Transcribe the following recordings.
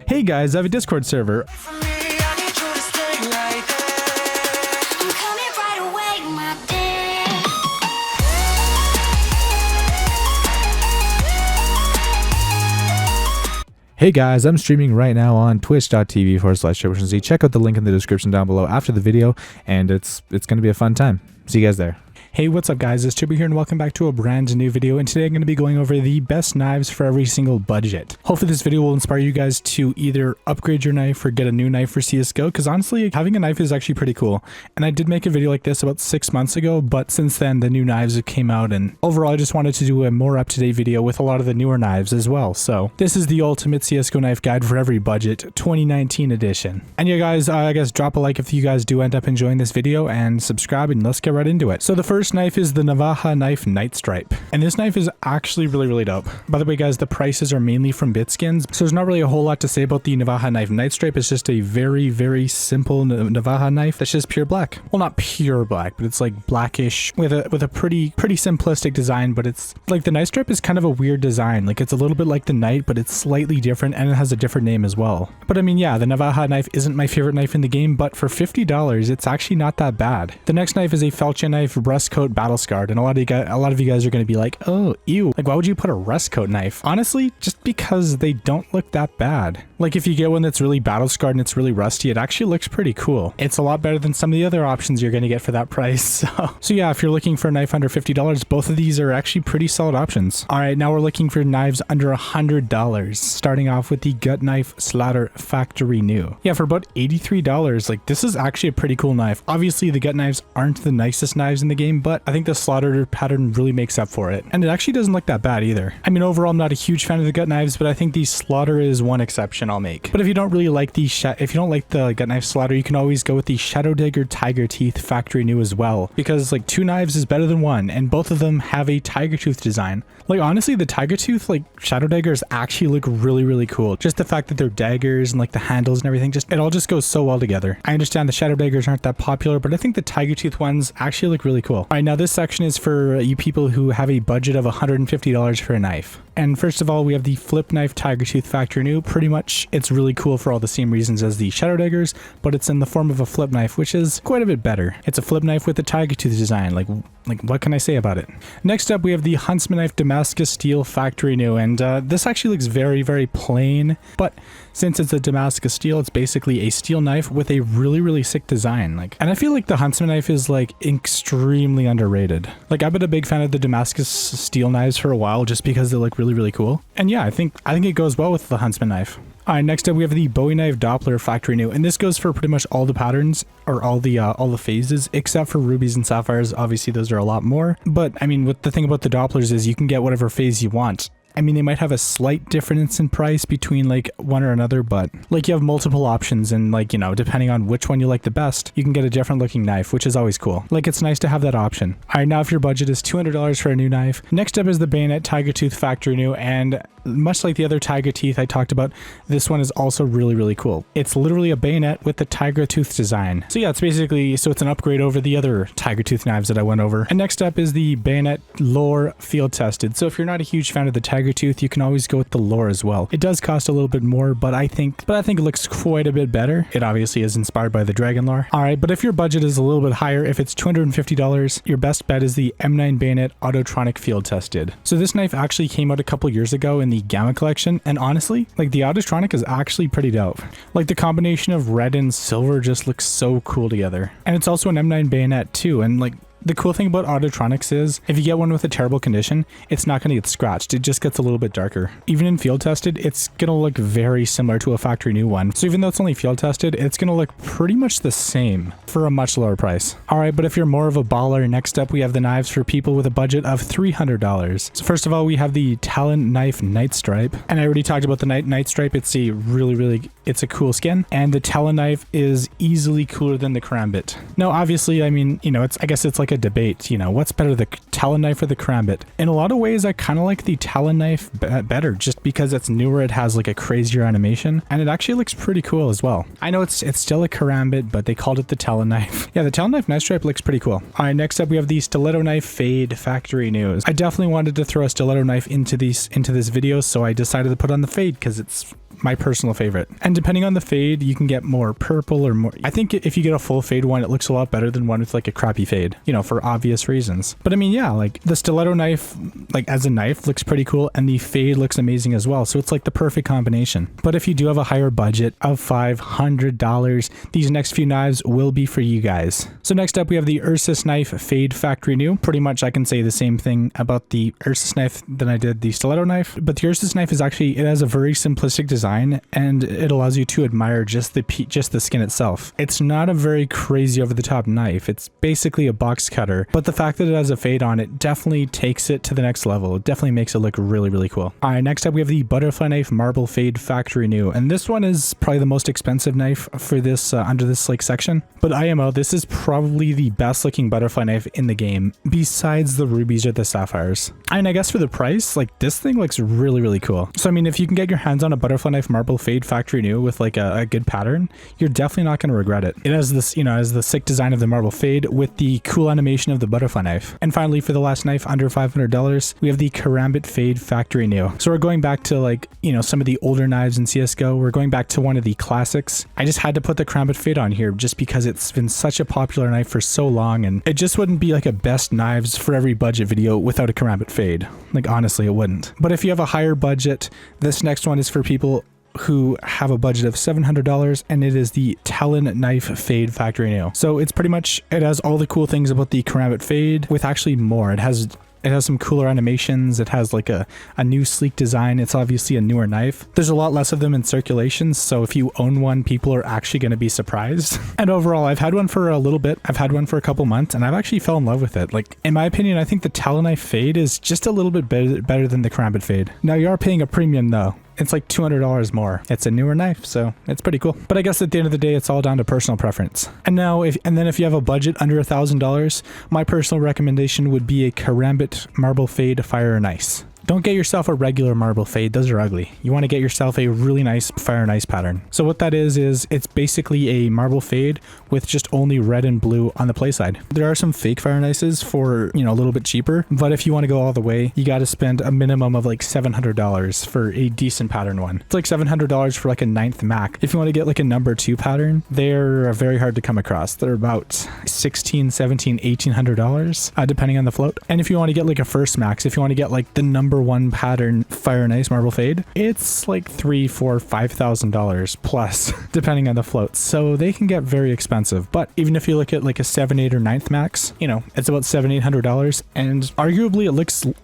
Hey guys, I have a Discord server. Hey guys, I'm streaming right now on twitch.tv/TurboMotionZ. Check out the link in the description down below after the video, and it's going to be a fun time. See you guys there. Hey, what's up guys, it's Turbo here and welcome back to a brand new video, and today I'm going to be going over the best knives for every single budget. Hopefully this video will inspire you guys to either upgrade your knife or get a new knife for CSGO, because honestly, having a knife is actually pretty cool. And I did make a video like this about 6 months ago, but since then the new knives have came out, and overall I just wanted to do a more up-to-date video with a lot of the newer knives as well. So this is the ultimate CSGO knife guide for every budget 2019 edition. And yeah guys, I guess drop a like if you guys do end up enjoying this video, and subscribe, and let's get right into it. So the first knife is the Navaja knife Night Stripe, and this knife is actually really dope. By the way guys, the prices are mainly from Bitskins, so there's not really a whole lot to say about the Navaja knife Night Stripe. It's just a very simple Navaja knife that's just pure black. Well, not pure black, but it's like blackish with a pretty simplistic design. But it's like the Night Stripe is kind of a weird design. Like it's a little bit like the Night, but it's slightly different, and it has a different name as well. But I mean, yeah, the Navaja knife isn't my favorite knife in the game, but for $50 it's actually not that bad. The next knife is a Felcha knife Rust Coat Battle Scarred, and a lot of you guys are going to be like, oh ew, like why would you put a Rust Coat knife? Honestly, just because they don't look that bad. Like if you get one that's really battle scarred and it's really rusty, it actually looks pretty cool. It's a lot better than some of the other options you're going to get for that price. So yeah, if you're looking for a knife under $50, both of these are actually pretty solid options. All right, now we're looking for knives under $100, starting off with the Gut Knife Slaughter Factory New. Yeah, for about $83, like this is actually a pretty cool knife. Obviously the gut knives aren't the nicest knives in the game, but I think the slaughter pattern really makes up for it, and it actually doesn't look that bad either. I mean, overall I'm not a huge fan of the gut knives, but I think the slaughter is one exception I'll make. But if you don't really like the gut knife slaughter, you can always go with the Shadow Dagger Tiger Teeth Factory New as well, because like two knives is better than one, and both of them have a tiger tooth design. Like honestly, the tiger tooth like Shadow Daggers actually look really cool. Just the fact that they're daggers and like the handles and everything, it all just goes so well together. I understand the Shadow Daggers aren't that popular, but I think the tiger tooth ones actually look really cool. All right, now this section is for you people who have a budget of $150 for a knife. And first of all, we have the Flip Knife Tiger Tooth Factory New. Pretty much it's really cool for all the same reasons as the Shadow Daggers, but it's in the form of a flip knife, which is quite a bit better. It's a flip knife with a tiger tooth design. Like what can I say about it? Next up, we have the Huntsman Knife Damascus Steel Factory New, and this actually looks very plain, but since it's a Damascus steel, it's basically a steel knife with a really sick design. And I feel like the Huntsman knife is like extremely underrated. Like I've been a big fan of the Damascus steel knives for a while just because they look really cool. And yeah, I think it goes well with the Huntsman knife. All right, next up we have the Bowie Knife Doppler Factory New, and this goes for pretty much all the patterns, or all the phases, except for rubies and sapphires. Obviously those are a lot more, but I mean, what the thing about the Dopplers is you can get whatever phase you want. I mean, they might have a slight difference in price between like one or another, but like you have multiple options, and like, you know, depending on which one you like the best, you can get a different looking knife, which is always cool. Like it's nice to have that option. All right, now if your budget is $200 for a new knife, next up is the Bayonet Tiger Tooth Factory New, and much like the other tiger teeth I talked about, this one is also really cool. It's literally a bayonet with the tiger tooth design. So yeah, it's an upgrade over the other tiger tooth knives that I went over. And next up is the Bayonet Lore Field Tested. So if you're not a huge fan of the tiger tooth, you can always go with the Lore as well. It does cost a little bit more, but I think it looks quite a bit better. It obviously is inspired by the Dragon Lore. All right, but if your budget is a little bit higher, if it's $250, your best bet is the M9 Bayonet Autotronic Field Tested. So this knife actually came out a couple years ago in the Gamma collection, and honestly, like the Autotronic is actually pretty dope. Like the combination of red and silver just looks so cool together. And it's also an M9 bayonet too, and like the cool thing about Autotronics is if you get one with a terrible condition, it's not going to get scratched. It just gets a little bit darker. Even in field tested, it's going to look very similar to a factory new one. So even though it's only field tested, it's going to look pretty much the same for a much lower price. All right, but if you're more of a baller, next up we have the knives for people with a budget of $300. So first of all, we have the Talon Knife Night Stripe, and I already talked about the Night Stripe. It's a it's a cool skin, and the Talon knife is easily cooler than the Karambit. Now, obviously, I mean, you know, I guess it's like a debate, you know, what's better, the Talon knife or the Karambit? In a lot of ways, I kind of like the Talon knife better, just because it's newer, it has like a crazier animation, and it actually looks pretty cool as well. I know it's still a Karambit, but they called it the Talon knife. Yeah, the Talon knife Night Stripe looks pretty cool. All right, next up we have the Stiletto Knife Fade Factory News. I definitely wanted to throw a stiletto knife into this video, so I decided to put on the Fade because it's my personal favorite. And depending on the fade, you can get more purple or more. I think if you get a full fade one, it looks a lot better than one with like a crappy fade, you know, for obvious reasons. But I mean, yeah, like the stiletto knife, like as a knife, looks pretty cool, and the fade looks amazing as well. So it's like the perfect combination. But if you do have a higher budget of $500, these next few knives will be for you guys. So next up, we have the Ursus knife fade factory new. Pretty much I can say the same thing about the Ursus knife than I did the stiletto knife, but the Ursus knife is actually, it has a very simplistic design, and it allows you to admire just the skin itself. It's not a very crazy over the top knife. It's basically a box cutter, but the fact that it has a fade on it definitely takes it to the next level. It definitely makes it look really, really cool. All right, next up we have the butterfly knife marble fade factory new, and this one is probably the most expensive knife for this under this like section. But IMO, this is probably the best looking butterfly knife in the game, besides the rubies or the sapphires. And I guess for the price, like this thing looks really, really cool. So I mean, if you can get your hands on a butterfly knife marble fade factory new with like a good pattern, you're definitely not going to regret it. It has this, you know, has the sick design of the marble fade with the cool animation of the butterfly knife. And finally, for the last knife under $500, we have the Karambit fade factory new. So we're going back to like, you know, some of the older knives in CSGO. We're going back to one of the classics. I just had to put the Karambit fade on here just because it's been such a popular knife for so long, and it just wouldn't be like a best knives for every budget video without a Karambit fade. Like honestly, it wouldn't. But if you have a higher budget, this next one is for people who have a budget of $700, and it is the Talon knife fade factory new. So it's pretty much, it has all the cool things about the Karambit fade with actually more. It has some cooler animations. It has like a new sleek design. It's obviously a newer knife. There's a lot less of them in circulation, so if you own one, people are actually going to be surprised. And overall, I've had one for a little bit. I've had one for a couple months, and I've actually fell in love with it. Like, in my opinion, I think the Talon knife fade is just a little bit better than the Karambit fade. Now, you are paying a premium though. It's like $200 more. It's a newer knife, so it's pretty cool. But I guess at the end of the day, it's all down to personal preference. And now, then if you have a budget under $1,000, my personal recommendation would be a Karambit marble fade fire and ice. Don't get yourself a regular marble fade. Those are ugly. You want to get yourself a really nice fire and ice pattern. So what that is it's basically a marble fade with just only red and blue on the play side. There are some fake fire and ices for, you know, a little bit cheaper, but if you want to go all the way, you got to spend a minimum of like $700 for a decent pattern one. It's like $700 for like a 9th Mac. If you want to get like a number 2 pattern, they're very hard to come across. They're about $1,600, $1,700, $1,800, depending on the float. And if you want to get like a first Max, if you want to get like the number 1 pattern fire and ice marble fade, it's like $3,000, $4,000, $5,000 plus, depending on the float. So they can get very expensive. But even if you look at like a 7, 8, or 9th Max, you know, it's about $700, $800, and arguably it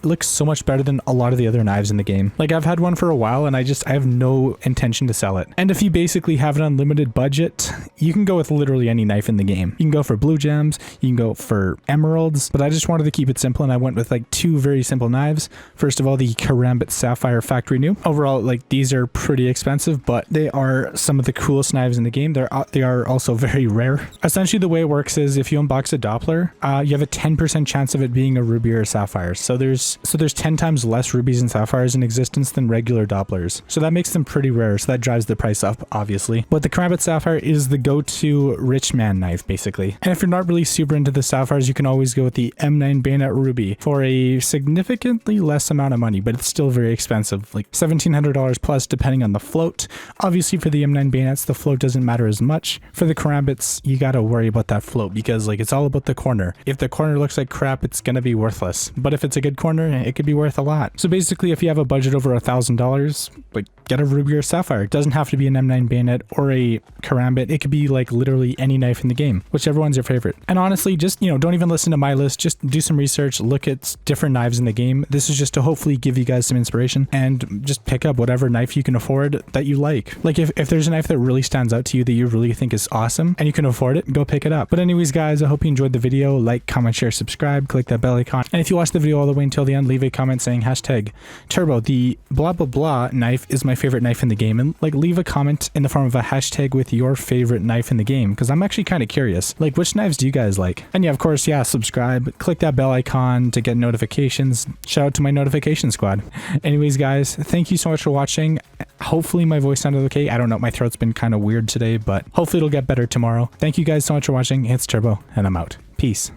looks so much better than a lot of the other knives in the game. Like, I've had one for a while, and I have no intention to sell it. And if you basically have an unlimited budget, you can go with literally any knife in the game. You can go for blue gems, you can go for emeralds, but I just wanted to keep it simple, and I went with like 2 very simple knives. First of all, the Karambit Sapphire factory new. Overall, like, these are pretty expensive, but they are some of the coolest knives in the game. They are also very rare. Essentially, the way it works is if you unbox a Doppler, you have a 10% chance of it being a ruby or a sapphire. So there's 10 times less rubies and sapphires in existence than regular Dopplers. So that makes them pretty rare. So that drives the price up, obviously. But the Karambit Sapphire is the go-to rich man knife, basically. And if you're not really super into the sapphires, you can always go with the M9 Bayonet Ruby for a significantly less amount of money, but it's still very expensive, like $1,700 plus depending on the float. Obviously for the M9 bayonets, the float doesn't matter as much. For the Karambits, you gotta worry about that float because like it's all about the corner. If the corner looks like crap, it's gonna be worthless. But if it's a good corner, it could be worth a lot. So basically, if you have a budget over $1,000, like get a ruby or sapphire. It doesn't have to be an M9 bayonet or a Karambit. It could be like literally any knife in the game, whichever one's your favorite. And honestly, just, you know, don't even listen to my list. Just do some research, look at different knives in the game. This is just to hopefully give you guys some inspiration and just pick up whatever knife you can afford that you like. Like if there's a knife that really stands out to you that you really think is awesome and you can afford it, go pick it up. But anyways, guys, I hope you enjoyed the video. Like, comment, share, subscribe, click that bell icon. And if you watch the video all the way until the end, leave a comment saying hashtag Turbo. The blah blah blah knife is my favorite knife in the game, and like leave a comment in the form of a hashtag with your favorite knife in the game, because I'm actually kind of curious, like which knives do you guys like? And yeah, of course, yeah, subscribe, click that bell icon to get notifications. Shout out to my notification squad. Anyways, guys, thank you so much for watching. Hopefully my voice sounded okay. I don't know, my throat's been kind of weird today, but hopefully it'll get better tomorrow. Thank you guys so much for watching. It's Turbo, and I'm out. Peace.